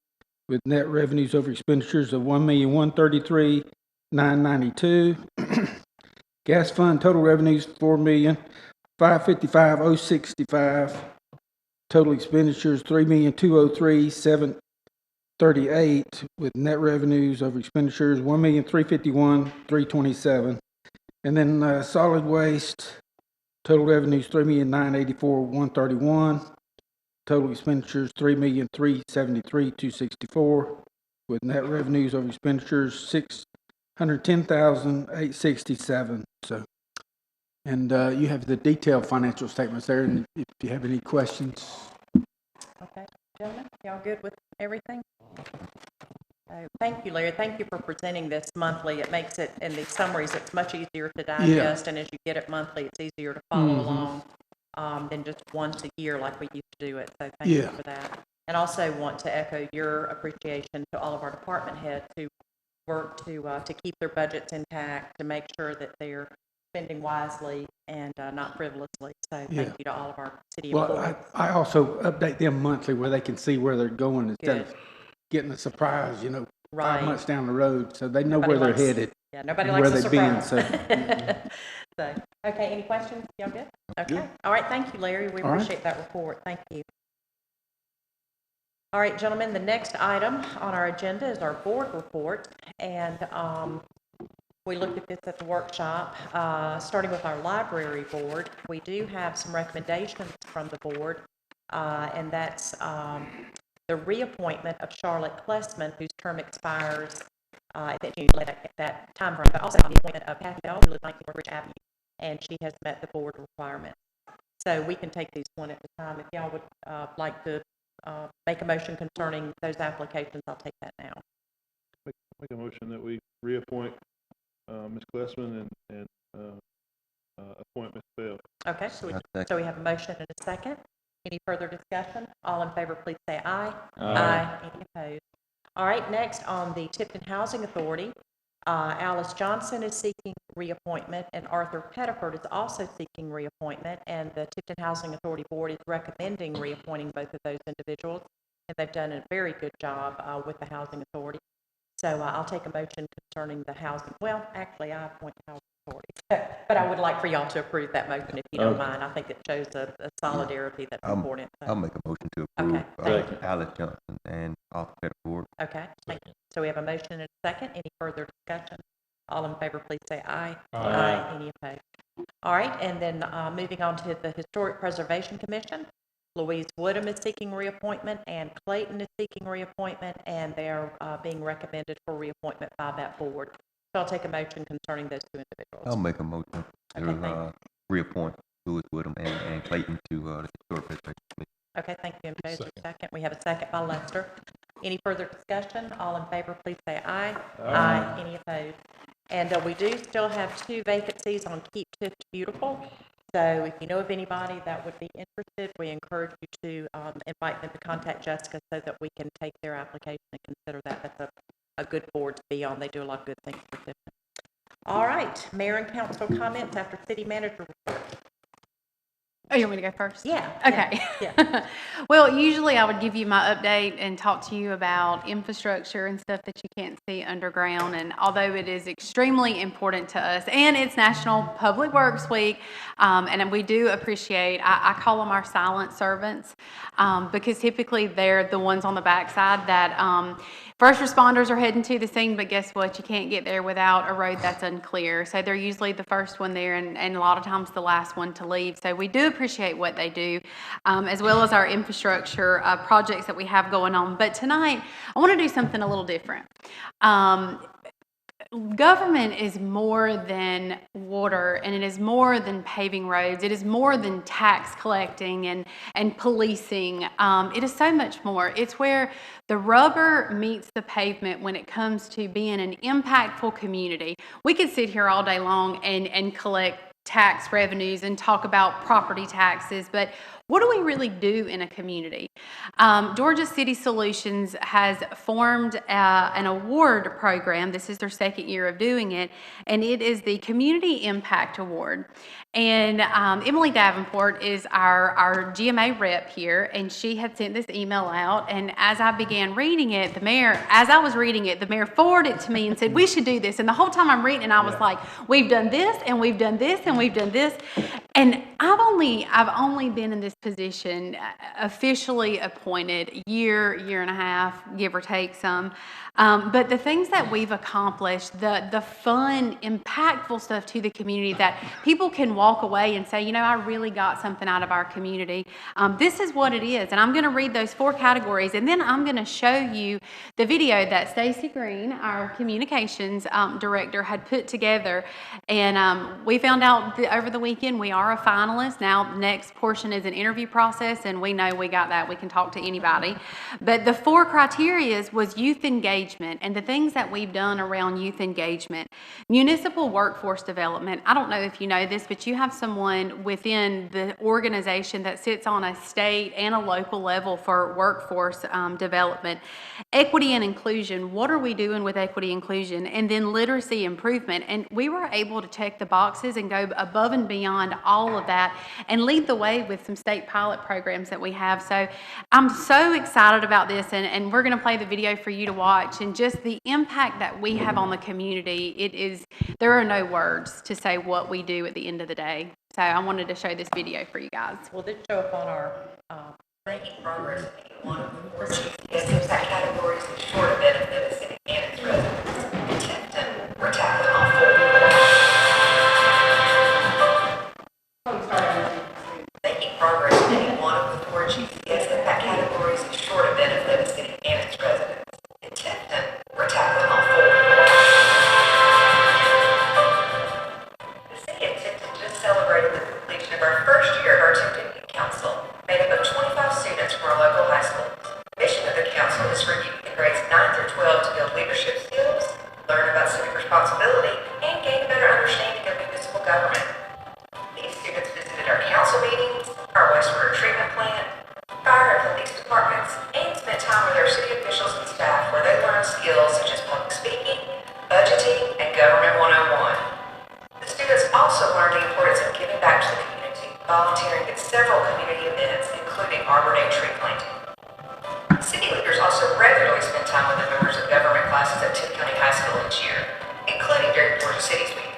with net revenues over expenditures of 1,133,992. Gas fund, total revenues, 4,555,065. Total expenditures, 3,203,738, with net revenues over expenditures, 1,351,327. And then solid waste, total revenues, 3,984,131. Total expenditures, 3,373,264, with net revenues over expenditures, 610,867. So, and you have the detailed financial statements there, and if you have any questions. Okay, gentlemen, y'all good with everything? Thank you, Larry. Thank you for presenting this monthly. It makes it, in these summaries, it's much easier to digest, and as you get it monthly, it's easier to follow along than just once a year like we used to do it. So thank you for that. And also want to echo your appreciation to all of our department heads who work to keep their budgets intact, to make sure that they're spending wisely and not frivolously. So thank you to all of our city employees. Well, I also update them monthly where they can see where they're going instead of getting a surprise, 5 months down the road, so they know where they're headed. Yeah, nobody and likes where a they've been, surprise. So, okay, any questions? Y'all good? Okay. All right, thank you, Larry. We appreciate that report. Thank you. All right, gentlemen, the next item on our agenda is our board report, and we looked at this at the workshop. Starting with our library board, we do have some recommendations from the board, and that's the reappointment of Charlotte Klessman, whose term expires at that time frame, but also the appointment of Kathy Bell, who lives 19 Woodbridge Avenue, and she has met the board requirements. So we can take these one at a time. If y'all would like to make a motion concerning those applications, I'll take that now. Make a motion that we reappoint Ms. Klessman and appoint Ms. Bell. Okay, so we have a motion and a second. Any further discussion? All in favor, please say aye. Aye. Any opposed? All right, next on the Tipton Housing Authority, Alice Johnson is seeking reappointment, and Arthur Pettiford is also seeking reappointment, and the Tipton Housing Authority Board is recommending reappointing both of those individuals, and they've done a very good job with the Housing Authority. So I'll take a motion concerning the housing. Well, actually, I appoint the Housing Authority, but I would like for y'all to approve that motion if you don't mind. I think it shows a solidarity that's important. So. I'll make a motion to approve Alice Johnson and Arthur Pettiford. Okay, thank you. So we have a motion and a second. Any further discussion? All in favor, please say aye. Aye. Any opposed? All right, and then moving on to the Historic Preservation Commission, Louise Woodham is seeking reappointment, and Clayton is seeking reappointment, and they are being recommended for reappointment by that board. So I'll take a motion concerning those two individuals. I'll make a motion to reappoint Louise Woodham and Clayton to the Historic Preservation Commission. Okay, thank you, MJ. Is there a second? We have a second by Lester. Any further discussion? All in favor, please say aye. Aye. Any opposed? And we do still have 2 vacancies on Keep Tift Beautiful. So if you know of anybody that would be interested, we encourage you to invite them to contact Jessica so that we can take their application and consider that. That's a good board to be on. They do a lot of good things for Tipton. All right, Mayor and Council comments after City Manager report. Oh, you want me to go first? Yeah. Okay. Yeah. Well, usually I would give you my update and talk to you about infrastructure and stuff that you can't see underground. And although it is extremely important to us, and it's National Public Works Week, and we do appreciate, I call them our silent servants, because typically they're the ones on the backside that first responders are heading to the scene, but guess what? You can't get there without a road that's unclear. So they're usually the first one there and a lot of times the last one to leave. So we do appreciate what they do, as well as our infrastructure projects that we have going on. But tonight, I want to do something a little different. Government is more than water, and it is more than paving roads. It is more than tax collecting and policing. It is so much more. It's where the rubber meets the pavement when it comes to being an impactful community. We could sit here all day long and collect tax revenues and talk about property taxes, but what do we really do in a community? Georgia City Solutions has formed an award program. This is their second year of doing it, and it is the Community Impact Award. And Emily Davenport is our GMA rep here, and she had sent this email out. And as I began reading it, the mayor forwarded it to me and said, we should do this. And the whole time I'm reading, I was like, we've done this, and we've done this, and we've done this. And I've only been in this position officially appointed year and a half, give or take some. But the things that we've accomplished, the fun, impactful stuff to the community that people can walk away and say, you know, I really got something out of our community. This is what it is. And I'm going to read those 4 categories, and then I'm going to show you the video that Stacy Green, our communications director, had put together. And we found out over the weekend we are a finalist. Now, next portion is an interview process, and we know we got that. We can talk to anybody. But the 4 criteria was youth engagement and the things that we've done around youth engagement. Municipal workforce development. I don't know if you know this, but you have someone within the organization that sits on a state and a local level for workforce development. Equity and inclusion. What are we doing with equity inclusion? And then literacy improvement. And we were able to check the boxes and go above and beyond all of that and lead the way with some state pilot programs that we have. So I'm so excited about this, and we're going to play the video for you to watch, and just the impact that we have on the community. There are no words to say what we do at the end of the day. So I wanted to show this video for you guys. Will this show up on our making progress in one of the 4 impact categories is sure to benefit the city and its residents. In Tifton, we're tackling all 4. Making progress in any one of the 4 GCS impact categories is sure to benefit the city and its residents. In Tifton, we're tackling all 4. The city of Tifton just celebrated the completion of our first year of our Tifton Youth Council, made up of 25 students from our local high schools. The mission of the council is for youth in grades 9 through 12 to build leadership skills, learn about civic responsibility, and gain a better understanding of municipal government. These students visited our council meetings, our wastewater treatment plant, fire and police departments, and spent time with our city officials and staff where they learned skills such as public speaking, budgeting, and government 101. The students also learned the importance of giving back to the community, volunteering at several community events, including Arbor Day tree planting. City leaders also regularly spend time with the members of government classes at Tift County High School each year, including during Georgia City's Week.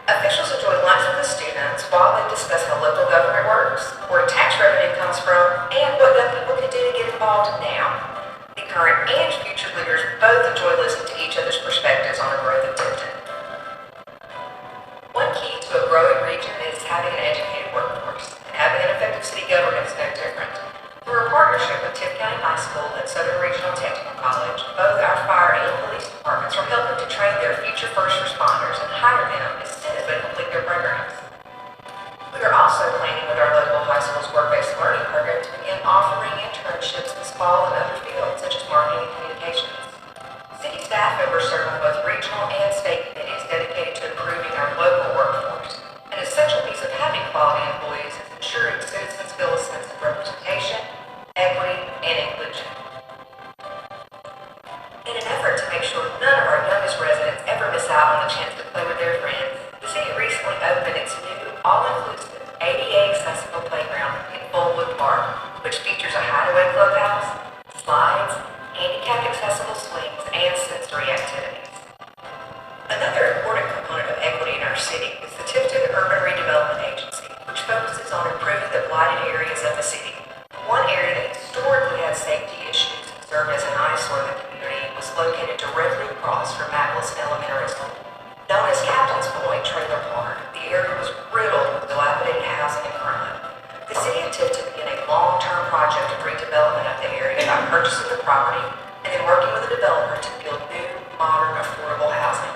Officials enjoy lunch with the students while they discuss how local government works, where tax revenue comes from, and what young people can do to get involved now. The current and future leaders both enjoy listening to each other's perspectives on the growth of Tifton. One key to a growing region is having an educated workforce, and having an effective city government is no different. Through a partnership with Tift County High School and Southern Regional Technical College, both our fire and police departments are helping to train their future first responders and hire them as soon as they complete their programs. We are also planning with our local high school's work-based learning program to begin offering internships this fall in other fields, such as marketing and communications. City staff members serve on both regional and state committees dedicated to improving our local workforce. An essential piece of having quality employees is ensuring citizens feel a sense of representation, equity, and inclusion. In an effort to make sure none of our youngest residents ever miss out on the chance to play with their friends, the city recently opened its new, all-inclusive, ADA accessible playground directly across from Matt Wilson Elementary School. Known as Captain's Point Trailer Park, the area was riddled with dilapidated housing and crime. The city of Tifton began a long-term project of redevelopment of the area by purchasing the property and then working with a developer to build new, modern, affordable housing.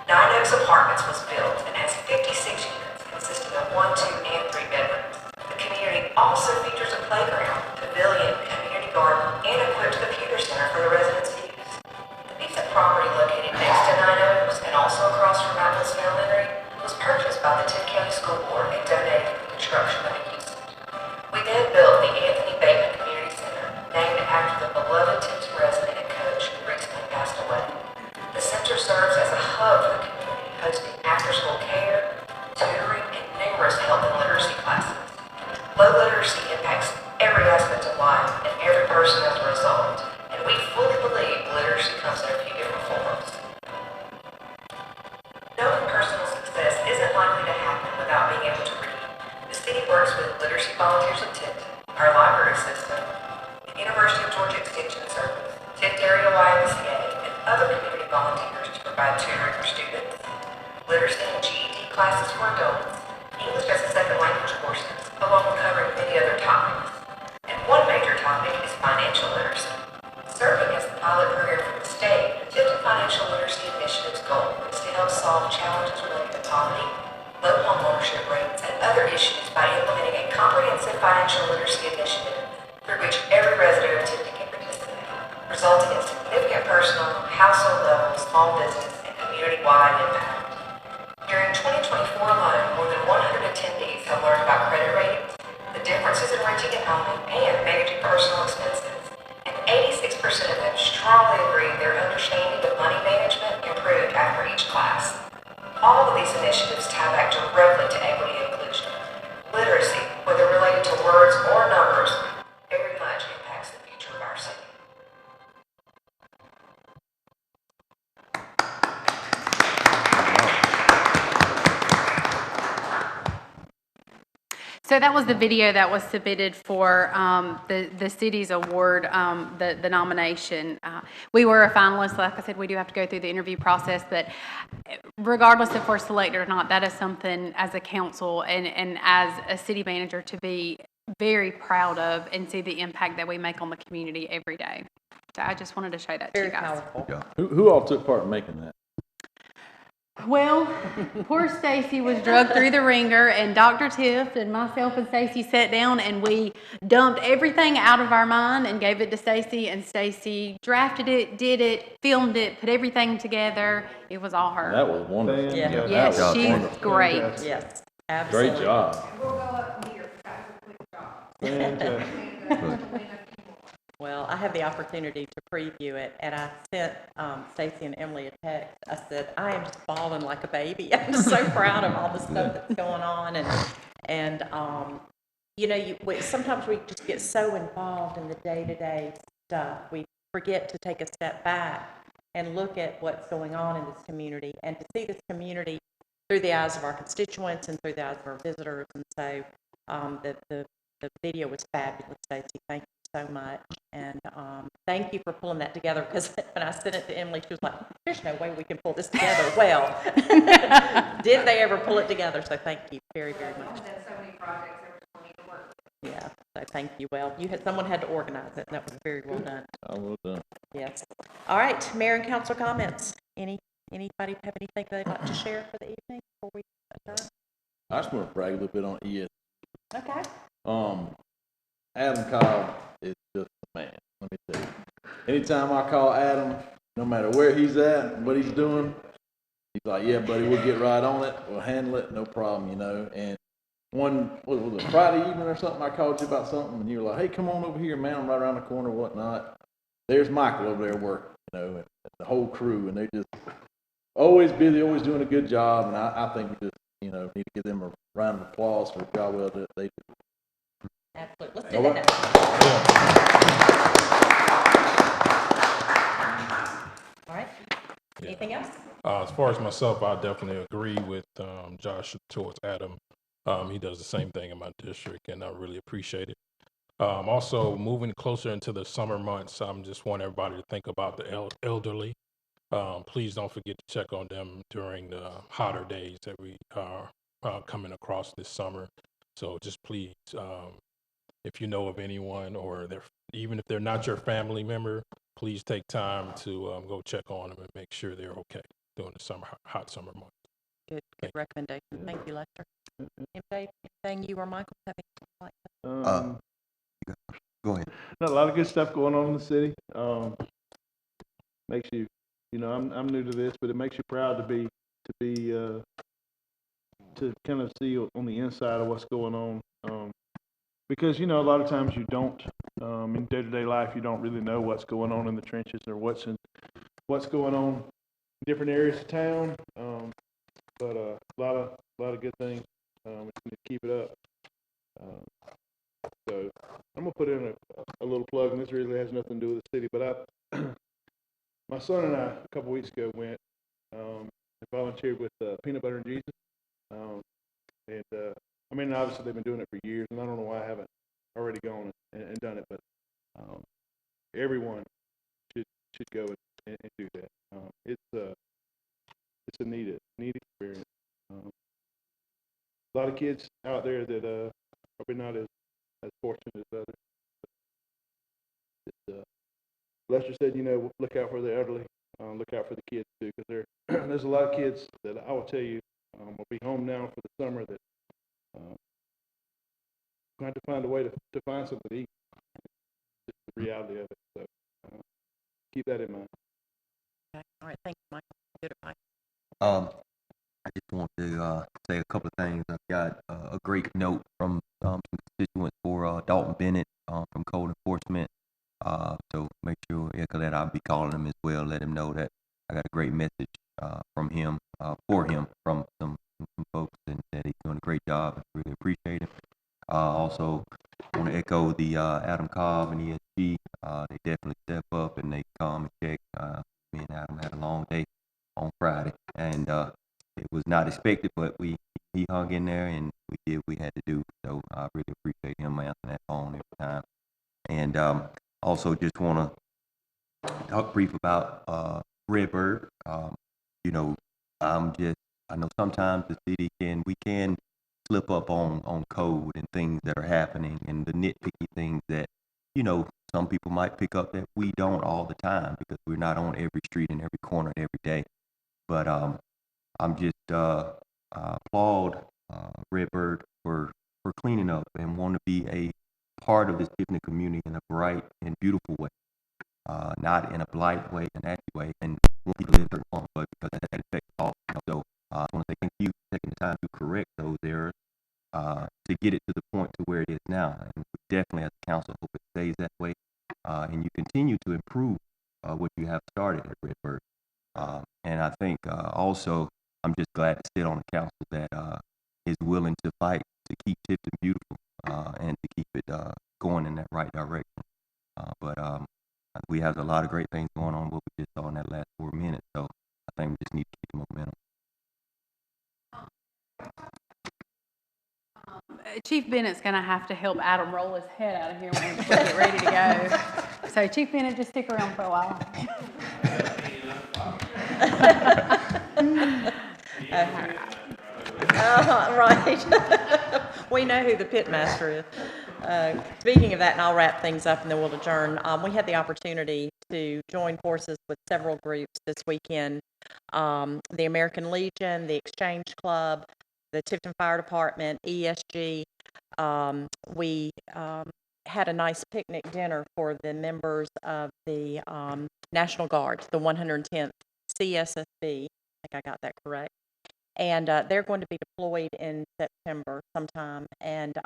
Nine Oaks Apartments was built and has 56 units consisting of 1, 2, and 3 bedrooms. The community also features a playground, pavilion, community garden, and equipped computer center for the residents to use. The piece of property located next to Nine Oaks and also across from Matt Wilson Elementary was purchased by the Tift County School Board and donated for the construction of a youth center. We then built the Anthony Bateman Community Center, named after the beloved Tifton resident and coach who recently passed away. The center serves as a hub for the community, hosting after-school care, tutoring, and numerous health and literacy classes. Low literacy impacts every aspect of life and every person as a result, and we fully believe literacy comes in a few different forms. Knowing personal success isn't likely to happen without being able to read. The city works with literacy volunteers at Tifton, our library system, the University of Georgia Extension Service, Tifton Area YMCA, and other community volunteers to provide tutoring for students, literacy and GED classes for adults, English as a second language courses, along with covering many other topics. And one major topic is financial literacy. Serving as the pilot program for the state, the Tifton Financial Literacy Initiative's goal is to help solve challenges related to poverty, low homeownership rates, and other issues by implementing a comprehensive financial literacy initiative through which every resident of Tifton can participate, resulting in significant personal, household level, small business, and community-wide impact. During 2024 alone, more than 100 attendees have learned about credit ratings, the differences in renting and owning, and managing personal expenses. And 86% of them strongly agree their understanding of money management improved after each class. All of these initiatives tie back directly to equity and inclusion. Literacy, whether related to words or numbers, very much impacts the future of our city. So that was the video that was submitted for the city's award, the nomination. We were a finalist. Like I said, we do have to go through the interview process, but regardless if we're selected or not, that is something as a council and as a city manager to be very proud of and see the impact that we make on the community every day. So I just wanted to show that to you Very guys. powerful. Who all took part in making that? Well, poor Stacy was drugged through the ringer, and Dr. Tift and myself and Stacy sat down and we dumped everything out of our mind and gave it to Stacy, and Stacy drafted it, did it, filmed it, put everything together. It was all her. That was wonderful. Yeah. that Yes, was she's wonderful. great. Yes, absolutely. Great job. Well, I had the opportunity to preview it, and I sent Stacy and Emily a text. I said, I am just bawling like a baby. I'm just so proud of all the stuff that's going on. And you know, sometimes we just get so involved in the day-to-day stuff. We forget to take a step back and look at what's going on in this community, and to see this community through the eyes of our constituents and through the eyes of our visitors. And so the video was fabulous, Stacy. Thank you so much, and thank you for pulling that together, because when I sent it to Emily, she was like, there's no way we can pull this together. Well, did they ever pull it together? So thank you very, very much. Yeah, so thank you. Well, someone had to organize it, and that was very well done. Oh, well done. Yes. All right, mayor and council comments. Anybody have anything they'd like to share for the evening before we adjourn? I just want to brag a little bit on ES. Okay. Adam Kyle is just a man. Let me tell you. Anytime I call Adam, no matter where he's at, what he's doing, he's like, yeah, buddy, we'll get right on it. We'll handle it. No problem, you know. And what was it, Friday evening or something, I called you about something, and you were like, hey, come on over here, man. I'm right around the corner, whatnot. There's Michael over there working, you know, and the whole crew, and they're just always busy, always doing a good job. And I think we just, you know, need to give them a round of applause for the job well that they do. Absolutely. Let's do that now. All right. Anything else? As far as myself, I definitely agree with Josh towards Adam. He does the same thing in my district, and I really appreciate it. Also, moving closer into the summer months, I just want everybody to think about the elderly. please don't forget to check on them during the hotter days that we are coming across this summer. So just please, if you know of anyone or even if they're not your family member, please take time to go check on them and make sure they're okay during the hot summer months. Good Thank recommendation. Thank you, Lester. MJ, anything you or Michael have anything like that? Uh, Go ahead. A lot of good stuff going on in the city. Makes you, I'm new to this, but it makes you proud to kind of see on the inside of what's going on. Because, a lot of times you don't, in day-to-day life, you don't really know what's going on in the trenches or what's going on in different areas of town. But a lot of good things. We need to keep it up. So I'm gonna put in a little plug, and this really has nothing to do with the city, but my son and I a couple weeks ago went and volunteered with Peanut Butter and Jesus, I mean, obviously they've been doing it for years, and I don't know why I haven't already gone and done it, but everyone should go and do that. It's a neat experience. A lot of kids out there that probably not as fortunate as others. Lester said, look out for the elderly, look out for the kids too, because there's a lot of kids that I will tell you will be home now for the summer that going to have to find a way to find something to eat. It's just the reality of it. So keep that in mind. Okay. All right. Thank you, Michael. Good advice. I just want to say a couple of things. I've got a great note from some constituents for Dalton Bennett from Code Enforcement. So make sure echo that. I'll be calling him as well. Let him know that I got a great message from him for him from some folks, and that he's doing a great job. I really appreciate it. Also, want to echo the Adam Cobb and ESG. They definitely step up and they come and check. Me and Adam had a long day on Friday, and it was not expected, but he hung in there and we did what we had to do. So I really appreciate him answering that phone every time. And also just want to talk brief about Redbird. I know sometimes the city we can slip up on code and things that are happening and the nitpicky things that, some people might pick up that we don't all the time because we're not on every street and every corner every day. But I'm just applaud Redbird for cleaning up and want to be a part of this Tiffany community in a bright and beautiful way, not in a blight way, an nasty way, and want people to live certain forms, but because that affects all. So I want to say thank you for taking the time to correct those errors to get it to the point to where it is now. And we definitely, as a council, hope it stays that way, and you continue to improve what you have started at Redbird. And I think also I'm just glad to sit on a council that is willing to fight to keep Tifton beautiful and to keep it going in that right direction. But we have a lot of great things going on, what we just saw in that last 4 minutes. So I think we just need to keep the momentum. Chief Bennett's going to have to help Adam roll his head out of here when we get ready to go. So Chief Bennett, just stick around for a while. Right. We know who the pit master is. Speaking of that, and I'll wrap things up and then we'll adjourn. We had the opportunity to join forces with several groups this weekend. The American Legion, the Exchange Club, the Tifton Fire Department, ESG. We had a nice picnic dinner for the members of the National Guard, the 110th CSSB. I think I got that correct. And they're going to be deployed in September sometime. And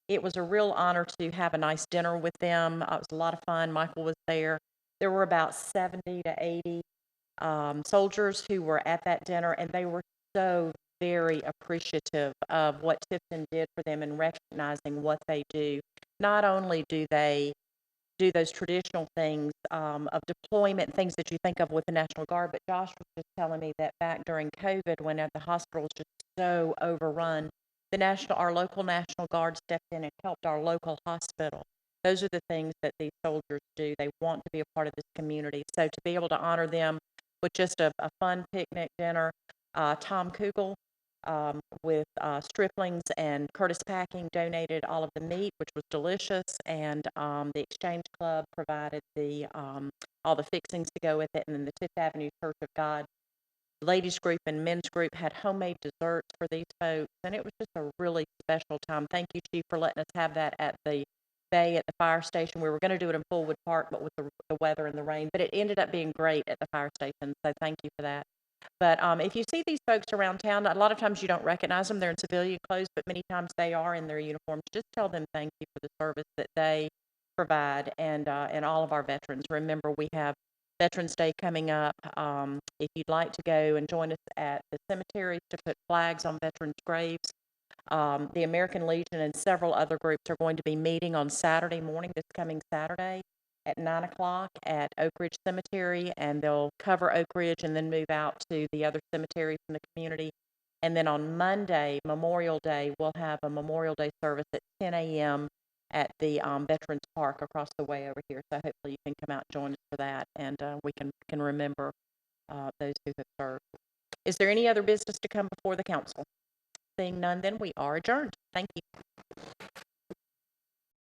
it was a real honor to have a nice dinner with them. It was a lot of fun. Michael was there. There were about 70 to 80 soldiers who were at that dinner, and they were so very appreciative of what Tifton did for them and recognizing what they do. Not only do they do those traditional things of deployment, things that you think of with the National Guard, but Josh was just telling me that back during COVID, when the hospital was just so overrun, our local National Guard stepped in and helped our local hospital Those are the things that these soldiers do. They want to be a part of this community. So to be able to honor them with just a fun picnic dinner, Tom Kugel with Striplings and Curtis Packing donated all of the meat, which was delicious, and the Exchange Club provided the all the fixings to go with it, and then the Fifth Avenue Church of God ladies group and men's group had homemade desserts for these folks, and it was just a really special time. Thank you, Chief, for letting us have that at the bay at the fire station. We were going to do it in Fullwood Park, but with the weather and the rain, but it ended up being great at the fire station, so thank you for that. But if you see these folks around town, a lot of times you don't recognize them. They're in civilian clothes, but many times they are in their uniforms. Just tell them thank you for the service that they provide, and all of our veterans. Remember, we have Veterans Day coming up. If you'd like to go and join us at the cemeteries to put flags on veterans' graves, the American Legion and several other groups are going to be meeting on Saturday morning, this coming Saturday, at 9 o'clock at Oak Ridge Cemetery, and they'll cover Oak Ridge and then move out to the other cemeteries in the community. And then on Monday, Memorial Day, we'll have a Memorial Day service at 10 a.m. at the Veterans Park across the way over here. So hopefully you can come out and join us for that, and we can remember those who have served. Is there any other business to come before the council? Seeing none, then we are adjourned. Thank you.